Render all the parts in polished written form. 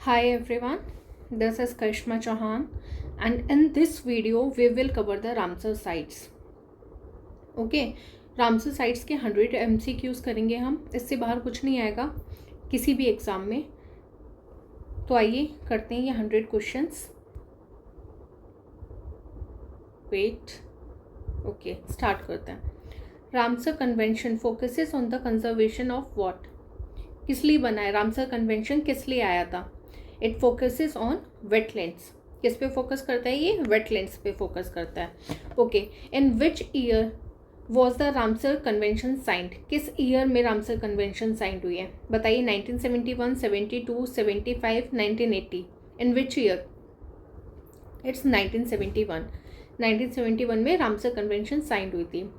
Hi everyone, this is Karishma Chauhan and in this video we will cover the Ramsar sites. Okay, Ramsar sites के 100 MCQs करेंगे हम, इससे बाहर कुछ नहीं आएगा किसी भी एग्ज़ाम में। तो आइए करते हैं ये 100 क्वेश्चंस। वेट, ओके स्टार्ट करते हैं। Ramsar convention focuses on the conservation of what? किस लिए बना है रामसर कन्वेंशन? किस लिए आया था? It focuses on wetlands. किस पे फोकस करता है ये? वेटलैंड्स पे फोकस करता है। Okay, in which year was the Ramsar convention signed? किस ईयर में रामसर कन्वेंशन साइंड हुई है बताइए? 1971, 72, 75, 1980। इन विच ईयर? इट्स 1971। 1971 में रामसर कन्वेंशन साइंड हुई थी।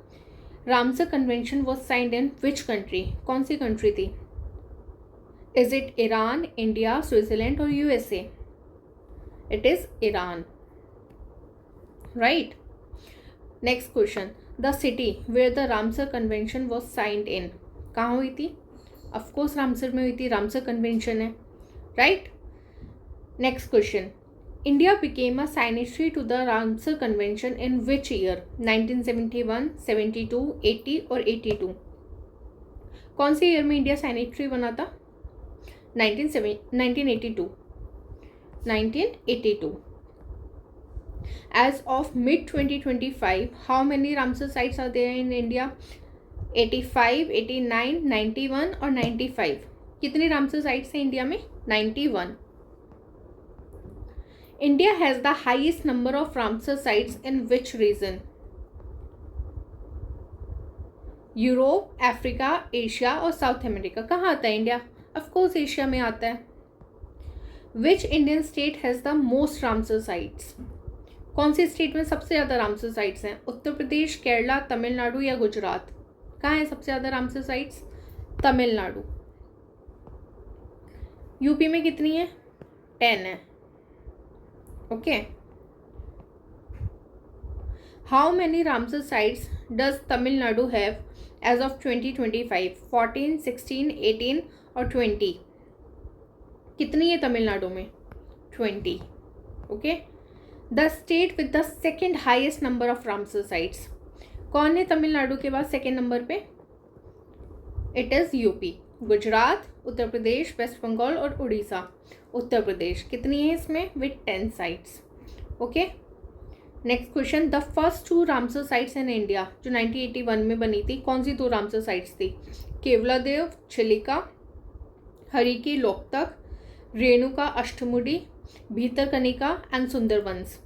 Ramsar convention was signed in which country? कौन सी कंट्री थी? Is it Iran, India, Switzerland or USA? It is Iran. Right. Next question. The city where the Ramsar Convention was signed in. कहाँ हुई थी? Of course Ramsar में हुई थी, Ramsar convention है. Right. Next question. India became a signatory to the Ramsar Convention in which year? 1971, 72, 80 और 82. कौन से ईयर में इंडिया साइनेटरी बना था? 1982. As of mid 2025, how many Ramsar sites are there in India? 85, 89, 91 और 95. कितनी रामसर साइट्स हैं इंडिया में? 91. India has the highest number of Ramsar sites in which region? Europe, Africa, Asia और साउथ अमेरिका। कहाँ आता है इंडिया? ऑफकोर्स एशिया में आता है। Which Indian state has the most Ramsar sites? कौन सी स्टेट में सबसे ज़्यादा रामसर साइट्स हैं? उत्तर प्रदेश, केरला, तमिलनाडु या गुजरात? कहाँ है सबसे ज़्यादा रामसर साइट्स? तमिलनाडु। यूपी में कितनी है? 10 है। Okay, how many Ramsar sites does Tamil Nadu have as of 2025? 14, 16, 18 और 20। कितनी है तमिलनाडु में? 20। Okay, the state with the second highest number of Ramsar sites. कौन है तमिलनाडु के बाद सेकेंड नंबर पे? It is UP. Gujarat, Uttar Pradesh, waste Bengal और उड़ीसा। उत्तर प्रदेश कितनी है इसमें? With 10 sites. Okay, next question. The first 2 Ramsar sites in India जो 1981 में बनी थी, कौन सी 2 रामसर साइट्स थी? केवलादेव, चिलिका, हरिकी लोकतक, रेणुका अष्टमुडी, भीतरकनिका एंड सुंदरवंस।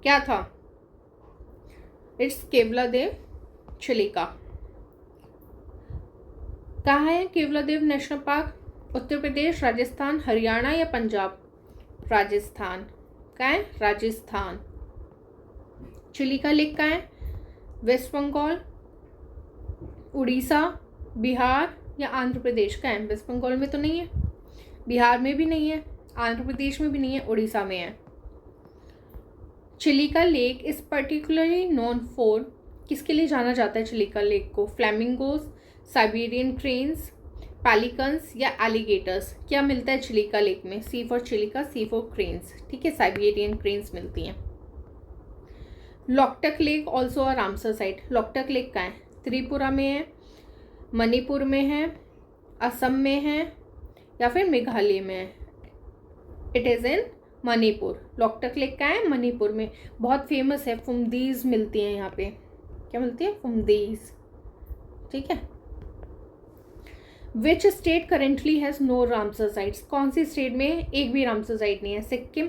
क्या था? इट्स केवलादेव, चिलिका। कहाँ है केवलादेव नेशनल पार्क? उत्तर प्रदेश, राजस्थान, हरियाणा या पंजाब? राजस्थान। कहाँ है? राजस्थान। चिलिका लेक कहाँ है? वेस्ट बंगाल, उड़ीसा, बिहार या आंध्र प्रदेश? का है? वेस्ट बंगाल में तो नहीं है, बिहार में भी नहीं है, आंध्र प्रदेश में भी नहीं है, उड़ीसा में है। Chilika lake is particularly known for, किसके लिए जाना जाता है चिलिका लेक को? फ्लैमिंगोज, साइबेरियन क्रेन्स, पैलिकन्स या एलिगेटर्स? क्या मिलता है चिलिका लेक में? C for Chilika, C for cranes. ठीक है, साइबेरियन क्रेन्स मिलती हैं। Loktak lake also a Ramsar site. Loktak lake कहाँ है? त्रिपुरा में है, मणिपुर में है, असम में है या फिर मेघालय में है? It is in Manipur. Loktak lake का है? मणिपुर में। बहुत फेमस है, फुमदीज मिलती हैं यहाँ पे। क्या मिलती है? फुमदीज। ठीक है। Which state currently has no Ramsar sites? कौन सी स्टेट में एक भी रामसर साइट नहीं है? सिक्किम,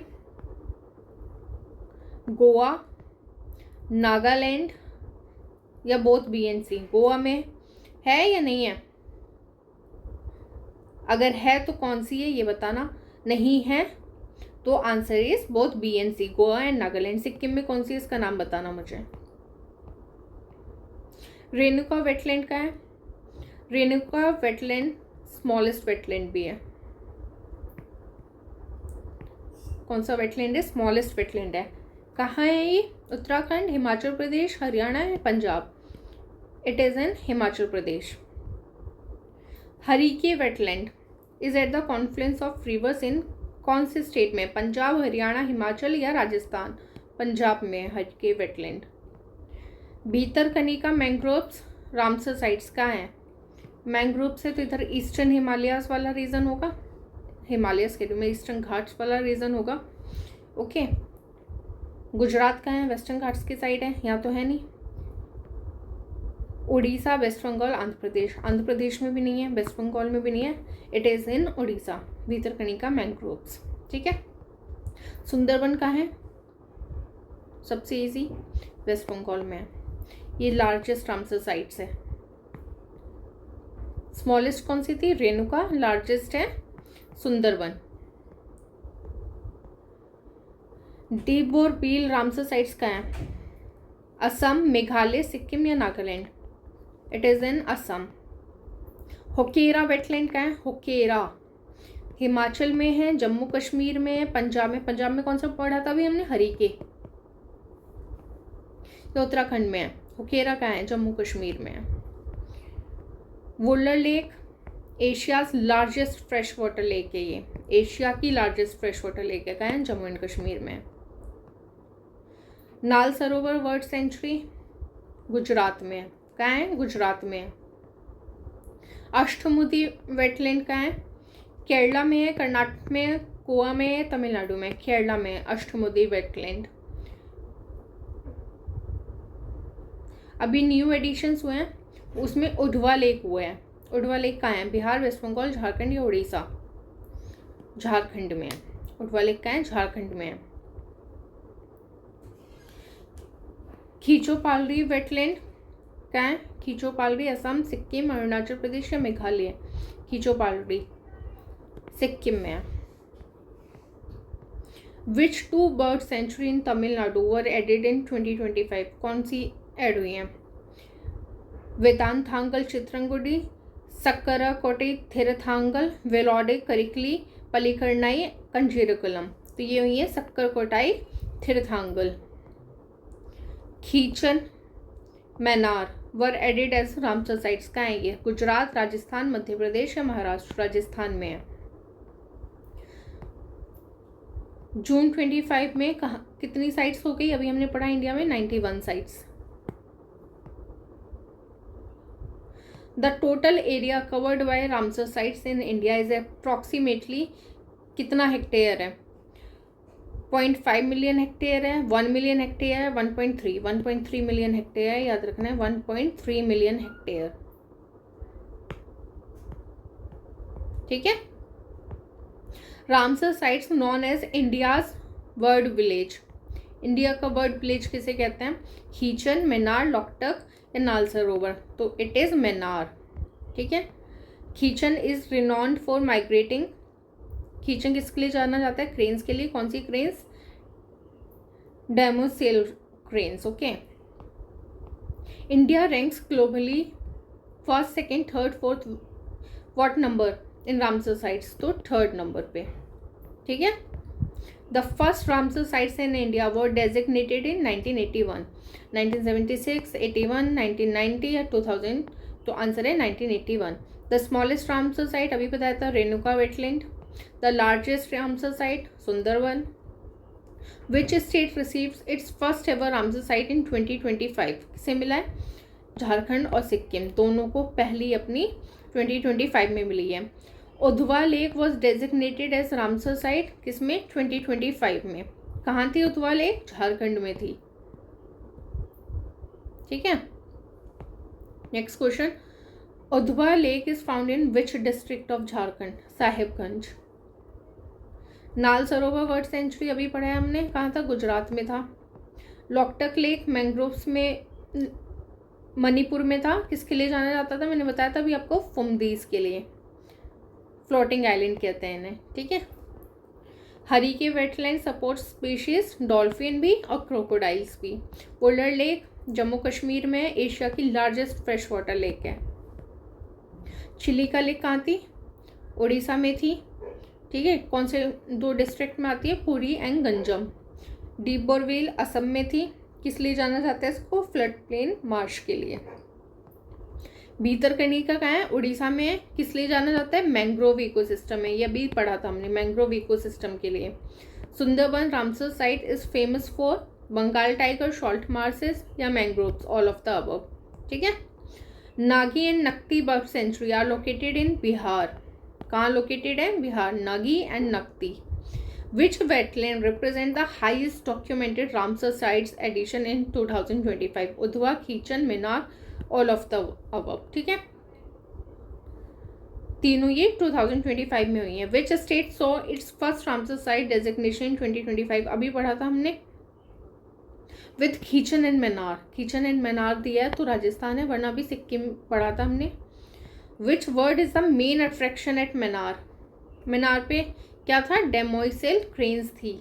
गोवा, नागालैंड या बोथ BNC? गोवा में है या नहीं है? अगर है तो कौन सी है ये बताना, नहीं है तो answer is both BNC, Goa and Nagaland. Sikkim में कौन सी, इसका नाम बताना मुझे। रेणुका वेटलैंड का है? रेणुका वेटलैंड स्मॉलेस्ट वेटलैंड भी है। कौन सा वेटलैंड है? स्मॉलेस्ट वेटलैंड है। कहाँ है ये? उत्तराखंड, हिमाचल प्रदेश, हरियाणा या Punjab? It is in Himachal Pradesh. Harike wetland is at the confluence of rivers in कौन से स्टेट में? पंजाब, हरियाणा, हिमाचल या राजस्थान? पंजाब में हर के wetland. Bhitarkanika mangroves Ramsar sites कहाँ हैं? मैंग्रोव से तो इधर ईस्टर्न हिमालयास वाला रीजन होगा, हिमालयस के में ईस्टर्न घाट्स वाला रीजन होगा। ओके, गुजरात का है, वेस्टर्न घाट्स की साइड है, यहाँ तो है नहीं। उड़ीसा, वेस्ट बंगाल, आंध्र प्रदेश, आंध्र प्रदेश में भी नहीं है, वेस्ट बंगाल में भी नहीं है, it is in Orissa. Bhitarkanika mangroves, ठीक है। सुंदरबन का है, सबसे इजी, वेस्ट बंगाल में है। ये लार्जेस्ट रामसर साइट्स है। स्मॉलेस्ट कौन सी थी? रेणुका। लार्जेस्ट है सुंदरबन। डीबोरबिल रामसर साइट्स का है? असम, मेघालय, सिक्किम या Nagaland? It is in Assam. Hokera wetland का है? होकेरा हिमाचल में है, जम्मू कश्मीर में है, पंजाब में। पंजाब में कौन सा पढ़ा था अभी हमने? हरीके। ये उत्तराखंड में है। होकेरा का है? जम्मू कश्मीर में है। Wular lake Asia's largest fresh water lake है। ये एशिया की लार्जेस्ट फ्रेश वाटर लेक है। कहाँ है? जम्मू एंड कश्मीर में। नाल सरोवर वर्ल्ड सेंचुरी गुजरात में है। कहाँ है? गुजरात में है। अष्टमुदी वेटलैंड कहाँ है? केरला में है, कर्नाटक में है, गोवा में है, तमिलनाडु में। केरला में अष्टमुदी वेटलैंड। अभी न्यू एडिशंस हुए हैं, उसमें उढ़वा लेक हुए हैं। उढ़वा लेक कहाँ है? बिहार, वेस्ट बंगाल, झारखंड या उड़ीसा? झारखंड में है। उढ़वा लेक कहाँ है? झारखंड में है। खीचोपालरी वेटलैंड कहाँ है? खीचोपालरी असम, सिक्किम, अरुणाचल प्रदेश या मेघालय? खीचोपालरी सिक्किम में है। विच 2 bird sanctuary in Tamil Nadu were added in 2025? कौन सी एड हुई हैं? वेदांथांगल चित्रंगुडी, सक्कराकोटे थिरथांगल, वेलोडे करिकली, पलिकरनाई, कंजीरकुलम। तो ये हुई है सक्करकोटाई थिरथांगल। खीचन, मैनार वर एडेड एज रामसर साइट्स। कहाँ है ये? गुजरात, राजस्थान, मध्य प्रदेश या महाराष्ट्र? राजस्थान में है। जून 25 में कहाँ कितनी साइट्स हो गई? अभी हमने पढ़ा इंडिया में 91 sites. The total area covered by Ramsar sites in India is approximately कितना हेक्टेयर है? 0.5 मिलियन हेक्टेयर है, 1 मिलियन हेक्टेयर है, 1.3 मिलियन हेक्टेयर है। याद रखना है 1.3 मिलियन हेक्टेयर, ठीक है। Ramsar sites known as India's bird village. India का बर्ड विलेज किसे कहते हैं? खीचन, मैनार, लोकटक या नाल सरोवर? तो इट इज मैनार, ठीक है। Khichan is renowned for migrating. Khichan किसके लिए जाना जाता है? क्रेन्स के लिए। कौन सी cranes? Demoiselle cranes, okay. India ranks globally first, second, third, fourth, what number in Ramsar sites? तो थर्ड नंबर पे, ठीक है। The first Ramsar sites in India were designated in 1981, 1976, 81, 1990 या 2000? तो आंसर है 1981। द स्मॉलेस्ट रामसर साइट अभी बताया था Renuka wetland. The largest Ramsar site Sundarban. Which state receives its first ever Ramsar site in 2025? किसे मिला है? झारखंड और सिक्किम दोनों को पहली अपनी 2025 में मिली है। Udhwa lake was designated as Ramsar site किसमें? 2025 में। कहाँ थी उधवा लेक? झारखंड में थी, ठीक है। Next question, Udhwa lake is found in which district of Jharkhand? Sahibganj. नाल सरोवर वर्ल्ड सेंचुरी अभी पढ़ा है हमने, कहाँ था? गुजरात में था। लोकटक लेक मैंग्रोव्स में मणिपुर में था। किसके लिए जाना जाता था? मैंने बताया था अभी आपको, फुमदीज के लिए। फ्लोटिंग आइलैंड कहते हैं इन्हें, ठीक है। Harike wetland support species dolphin भी और क्रोकोडाइल्स भी। वुलर लेक जम्मू कश्मीर में एशिया की लार्जेस्ट फ्रेश वाटर लेक है। चिलिका लेक कहाँ थी? उड़ीसा में थी, ठीक है। कौन से 2 डिस्ट्रिक्ट में आती है? Puri and Ganjam. Deep borewell Assam में थी। किस लिए जाना जाता है इसको? फ्लड प्लेन मार्श के लिए। भीतरकनिका कहाँ है? उड़ीसा में है। किस लिए जाना जाता है? मैंग्रोव इकोसिस्टम है, ये भी पढ़ा था हमने, मैंग्रोव इकोसिस्टम के लिए। Sundarban Ramsar site is famous for Bengal tiger, salt marshes या mangroves, all of the above. ठीक है। Nagi and Nakti bird sanctuary are located in Bihar. कहाँ लोकेटेड है? Bihar. Nagi and Nakti. Which wetland represent the highest documented Ramsar sites addition in 2025? Udhwa, Khichan, Minar, all of the above। ठीक है, तीनों ये 2025 में हुई है। Which state saw its first Ramsar site designation in 2025? अभी पढ़ा था हमने with Khichan and Minar. Khichan and Minar दिया है तो राजस्थान है, वरना भी सिक्किम पढ़ा था हमने। Which word is the main attraction at Minar? Minar पे क्या था? डेमोइसेल क्रेन्स थी।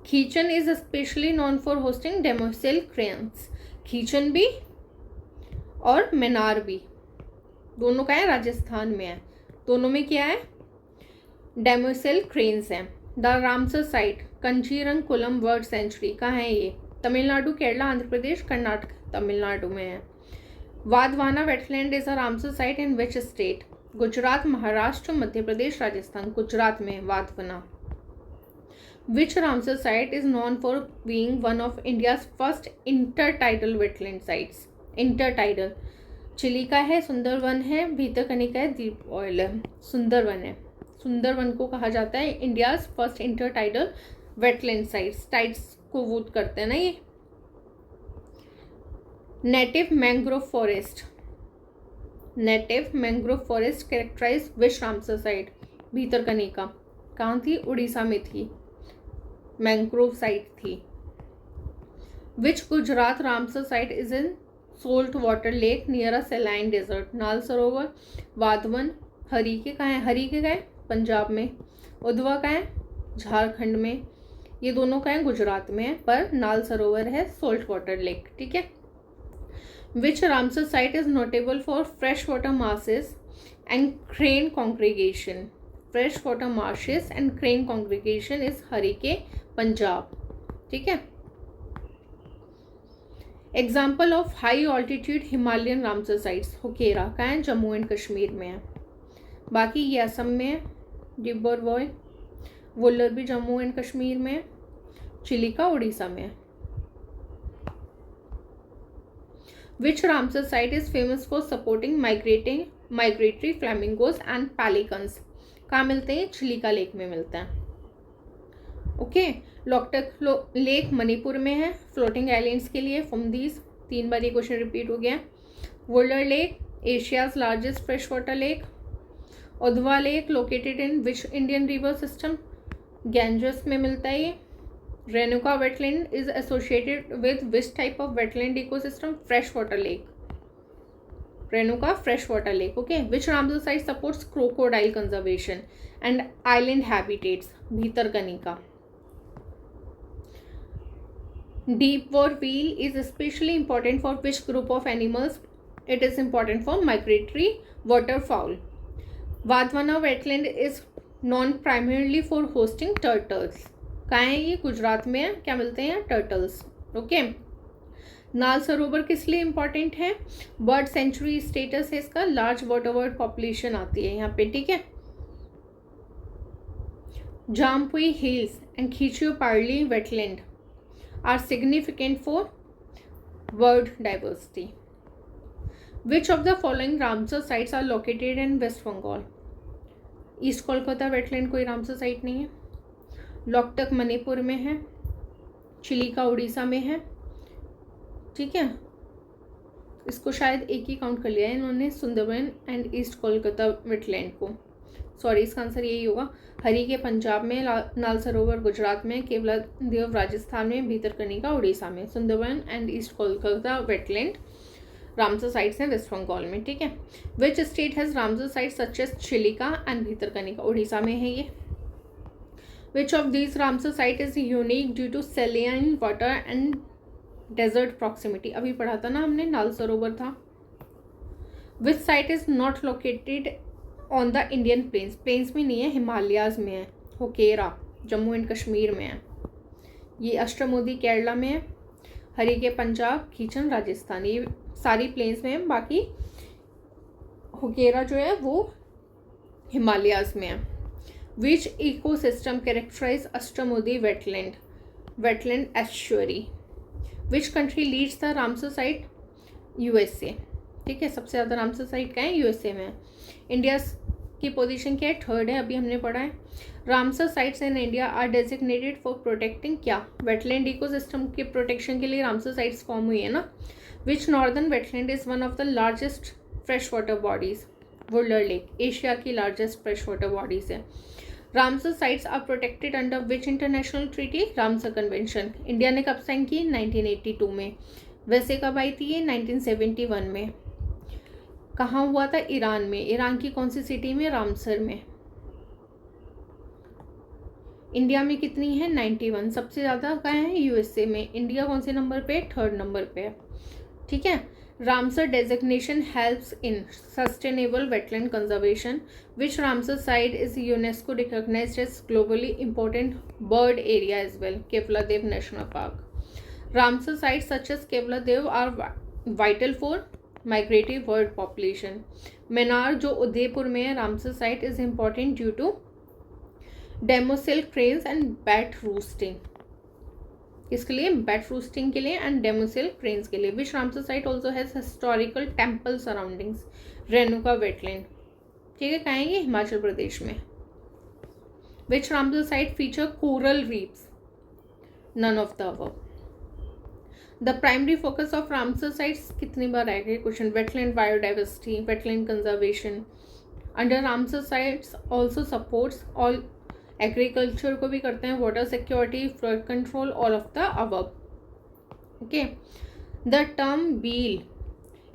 Khichan is specially known for hosting demoiselle cranes. Khichan भी और मिनार भी दोनों का है, राजस्थान में है। दोनों में क्या है? डेमोइसेल क्रेन्स है। The Ramsar site Kanjirankulam bird sanctuary कहाँ है? ये तमिलनाडु, केरला, आंध्र प्रदेश, कर्नाटक, तमिलनाडु में है। Wadhwana wetland is a Ramsar site in which state? Gujarat, Maharashtra, Madhya Pradesh, Rajasthan. Gujarat में Wadhwana. Which Ramsar site is known for being one of India's first intertidal wetland sites? Intertidal Chilika है, सुंदरवन है, भीतरकनिका है, दीप ऑयल है। सुंदरवन है। सुंदरवन को कहा जाता है India's first intertidal wetland sites. Tides को वूट करते हैं ना ये। Native mangrove forest. Native mangrove forest characterize which Ramsar site? Bhitarkanika. कहाँ थी? उड़ीसा में थी, मैंग्रोव साइट थी। Which Gujarat Ramsar site is in salt water lake near a saline desert? Nal Sarovar, Vadhavan, Harike. कहाँ है? हरीके का है पंजाब में, उधवा का है झारखंड में। ये दोनों का है गुजरात में है, पर नाल सरोवर है सोल्ट वाटर लेक। ठीक है। Which Ramsar site is notable for freshwater marshes and crane congregation? Freshwater marshes and crane congregation is Harike, Punjab. ठीक है। Example of high altitude Himalayan Ramsar sites Hokera का है, जम्मू एंड कश्मीर में है। बाकी ये असम में है, डिब्रूगढ़, वुल्लर भी जम्मू एंड कश्मीर में है, चिलिका उड़ीसा में है। Which Ramsar site is famous for supporting migratory flamingos and pelicans? कहाँ मिलते हैं? चिलिका लेक में मिलते हैं। ओके। लोकटक लेक मणिपुर में है, फ्लोटिंग आइलैंड्स के लिए। फुमदीस, 3 बार ये क्वेश्चन रिपीट हो गया। Wular lake Asia's largest fresh water lake. Udhwa lake located in which Indian river system? Ganges में मिलता है ये। Renuka wetland is associated with which type of wetland ecosystem? Freshwater lake. Renuka freshwater lake. Okay. Which Ramsar site supports crocodile conservation and island habitats? Bhitarkanika. Deep bore wheel is especially important for which group of animals? It is important for migratory waterfowl. Vadhwana wetland is known primarily for hosting turtles. कहाँ है ये? गुजरात में है। क्या मिलते हैं? Turtles. Okay. नाल सरोवर किस लिए इंपॉर्टेंट है? बर्ड सेंचुरी स्टेटस है इसका, लार्ज वाटर बर्ड पॉपुलेशन आती है यहाँ पे। ठीक है। Jampui hills and Khecheopalri wetland are significant for bird diversity. Which of the following Ramsar sites are located in west Bengal? East Kolkata wetland कोई रामसर साइट नहीं है। लोकटक मणिपुर में है, चिलिका उड़ीसा में है। ठीक है। इसको शायद एक ही काउंट कर लिया है इन्होंने, Sundarban and East Kolkata wetland को। सॉरी, इसका आंसर यही होगा। हरीके पंजाब में, नाल सरोवर गुजरात में, केवलादेव राजस्थान में, भीतरकनिका उड़ीसा में। Sundarban and East Kolkata wetland Ramsar sites हैं वेस्ट बंगाल में। ठीक है। Which state has Ramsar sites such as Chilika and Bhitarkanika? Orissa में है ये। Which of these Ramsar site is unique due to saline water and desert proximity? अभी पढ़ा था ना हमने, नाल सरोवर था। Which site is not located on the Indian plains? Plains में नहीं है, हिमालयाज में है। होकेरा जम्मू एंड कश्मीर में है। ये अष्टमुदी केरला में है। हरीके पंजाब, खीचन राजस्थान, ये सारी प्लेन्स में है। बाकी हुकेरा जो है वो हिमालयाज में है। Which ecosystem characterize Ashtamudi wetland estuary? Which country leads the Ramsar site? USA. ठीक है, सबसे ज़्यादा रामसर साइट का है यूएसए में। इंडिया की पोजीशन क्या है? थर्ड है, अभी हमने पढ़ा है। Ramsar sites in India are designated for protecting क्या? वेटलैंड इकोसिस्टम के प्रोटेक्शन के लिए रामसर साइट्स फॉर्म हुई है ना। Which northern wetland is one of the largest fresh water bodies? Wular lake, Asia की लार्जेस्ट फ्रेश वाटर बॉडीज है। Ramsar sites are protected under which international treaty? Ramsar convention. India ने कब sign की? 1982 में। वैसे कब आई थी ये? 1971 में। कहाँ हुआ था? ईरान में। ईरान की कौन सी सिटी में? रामसर में। इंडिया में कितनी है? 91। सबसे ज़्यादा कहाँ है? यूएसए में। इंडिया कौन से नंबर पे? थर्ड नंबर पे है। ठीक है। Ramsar designation helps in sustainable wetland conservation. Which Ramsar site is UNESCO recognised as globally important bird area as well? Keoladeo national park. Ramsar sites such as Keoladeo are vital for migratory bird population. Menar जो उदयपुर में है, Ramsar site is important due to demoiselle cranes and bat roosting. इसके लिए? Bat रूस्टिंग के लिए and डेमोसिल cranes के लिए। Which Ramsar site also has historical temple surroundings? Renuka wetland. ठीक है, कहाँ है ये? हिमाचल प्रदेश में। Which Ramsar site feature coral reefs? None of the above. The primary focus of Ramsar sites कितनी बार आएगा question? Wetland biodiversity, wetland conservation. Under Ramsar sites also supports all agriculture को भी करते हैं, water security, flood control, all of the above. Okay. The term wheel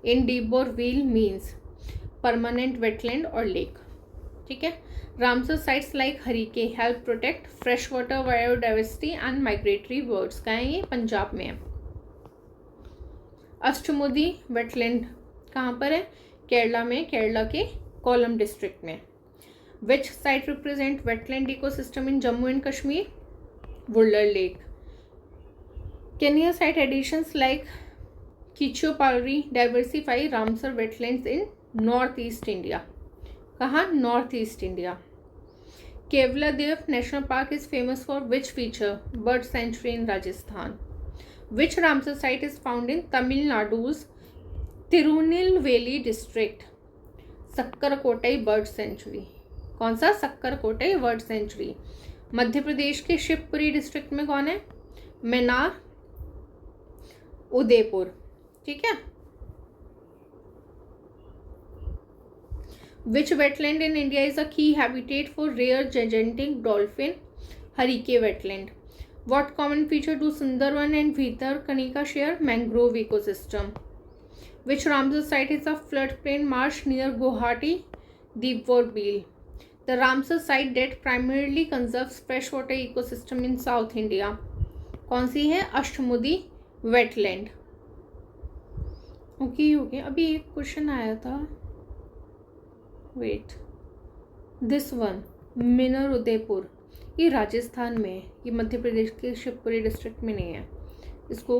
in deep bore wheel means permanent wetland और lake. ठीक है। Ramsar sites like Harike help protect fresh water biodiversity and migratory birds. कहाँ है ये? पंजाब में है। Ashtamudi wetland कहाँ पर है? केरला में, केरला के कोलम डिस्ट्रिक्ट में। Which site represent wetland ecosystem in Jammu and Kashmir? Wular lake. केनिया site additions like Khecheopalri diversify Ramsar wetlands in north east India. कहाँ? North east India. Keoladeo national park is famous for which feature? Bird sanctuary in Rajasthan. Which Ramsar site is found in Tamil Nadu's Tirunelveli district? Sakkarakottai bird sanctuary. कौन सा? सक्करकोटई bird century. Madhya Pradesh के Shivpuri district में कौन है? Maynard, Udaipur. ठीक है। Which wetland in India is a key habitat for rare gigantic dolphin? Harike wetland. What common feature do Sundarban and Bhitarkanika share? Mangrove ecosystem. Which Ramsar site is a floodplain marsh near Guwahati? Deepwar Beel. The Ramsar site that primarily conserves freshwater ecosystem in South India. कौन सी है? Ashtamudi wetland. Okay. अभी एक question आया था, wait, this one, मिनर Udaipur, ये राजस्थान में है, ये मध्य प्रदेश के शिवपुरी डिस्ट्रिक्ट में नहीं है, इसको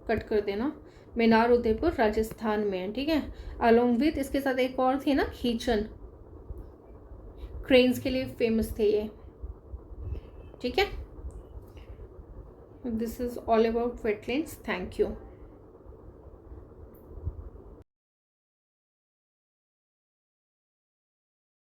कट कर देना। मिनार उदयपुर राजस्थान में है। ठीक है। अलोंग विथ इसके साथ एक और थी ना, खीचन, क्रेन्स के लिए फेमस थे ये। ठीक है। This is all about wetlands. Thank you.